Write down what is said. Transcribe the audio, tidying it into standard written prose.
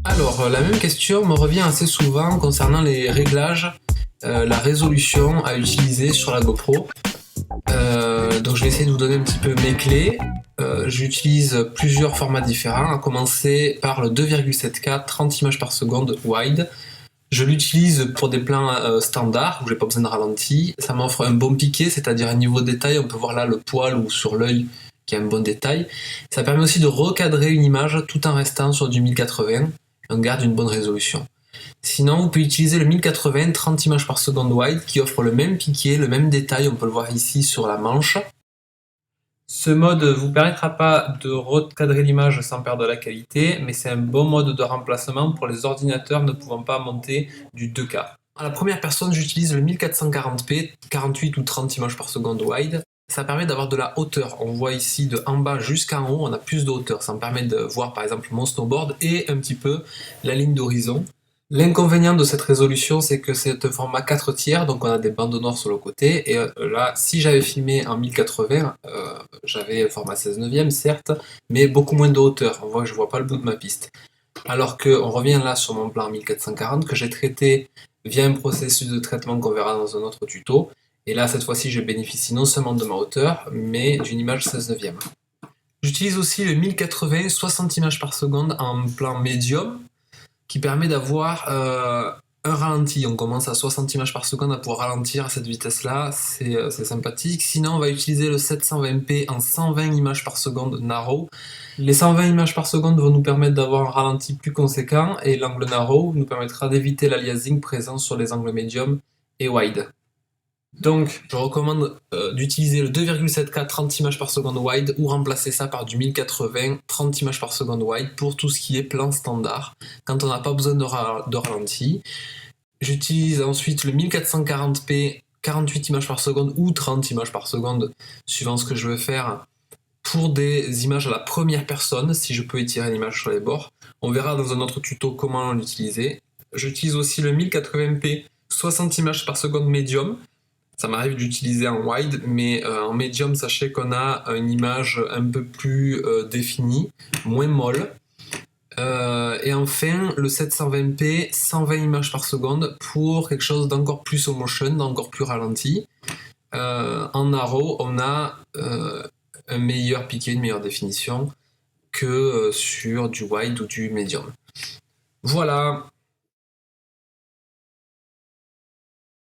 Alors, la même question me revient assez souvent concernant les réglages, la résolution à utiliser sur la GoPro. Donc je vais essayer de vous donner un petit peu mes clés. J'utilise plusieurs formats différents, à commencer par le 2,7K 30 images par seconde wide. Je l'utilise pour des plans standards où j'ai pas besoin de ralenti. Ça m'offre un bon piqué, c'est-à-dire un niveau de détail. On peut voir là le poil ou sur l'œil qui a un bon détail. Ça permet aussi de recadrer une image tout en restant sur du 1080. On garde une bonne résolution. Sinon, vous pouvez utiliser le 1080 30 images par seconde wide qui offre le même piqué, le même détail. On peut le voir ici sur la manche. Ce mode ne vous permettra pas de recadrer l'image sans perdre la qualité, mais c'est un bon mode de remplacement pour les ordinateurs ne pouvant pas monter du 2K. À la première personne, j'utilise le 1440p, 48 ou 30 images par seconde wide. Ça permet d'avoir de la hauteur. On voit ici de en bas jusqu'en haut, on a plus de hauteur. Ça me permet de voir par exemple mon snowboard et un petit peu la ligne d'horizon. L'inconvénient de cette résolution, c'est que c'est un format 4 tiers, donc on a des bandes noires sur le côté. Et là, si j'avais filmé en 1080, j'avais un format 16 neuvième, certes, mais beaucoup moins de hauteur. On voit que je vois pas le bout de ma piste. Alors qu'on revient là sur mon plan 1440 que j'ai traité via un processus de traitement qu'on verra dans un autre tuto. Et là, cette fois-ci, je bénéficie non seulement de ma hauteur, mais d'une image 16 neuvième. J'utilise aussi le 1080 60 images par seconde en plan médium, qui permet d'avoir un ralenti. On commence à 60 images par seconde à pouvoir ralentir à cette vitesse-là, c'est sympathique. Sinon, on va utiliser le 720p en 120 images par seconde narrow. Les 120 images par seconde vont nous permettre d'avoir un ralenti plus conséquent et l'angle narrow nous permettra d'éviter l'aliasing présent sur les angles médium et wide. Donc, je recommande d'utiliser le 2,7K 30 images par seconde wide ou remplacer ça par du 1080 30 images par seconde wide pour tout ce qui est plan standard, quand on n'a pas besoin de ralenti. J'utilise ensuite le 1440p 48 images par seconde ou 30 images par seconde, suivant ce que je veux faire, pour des images à la première personne, si je peux étirer l'image sur les bords. On verra dans un autre tuto comment l'utiliser. J'utilise aussi le 1080p 60 images par seconde médium. Ça m'arrive d'utiliser en wide, mais en medium, sachez qu'on a une image un peu plus définie, moins molle. Et enfin, le 720p, 120 images par seconde pour quelque chose d'encore plus slow motion, d'encore plus ralenti. En narrow, on a un meilleur piqué, une meilleure définition que sur du wide ou du medium. Voilà.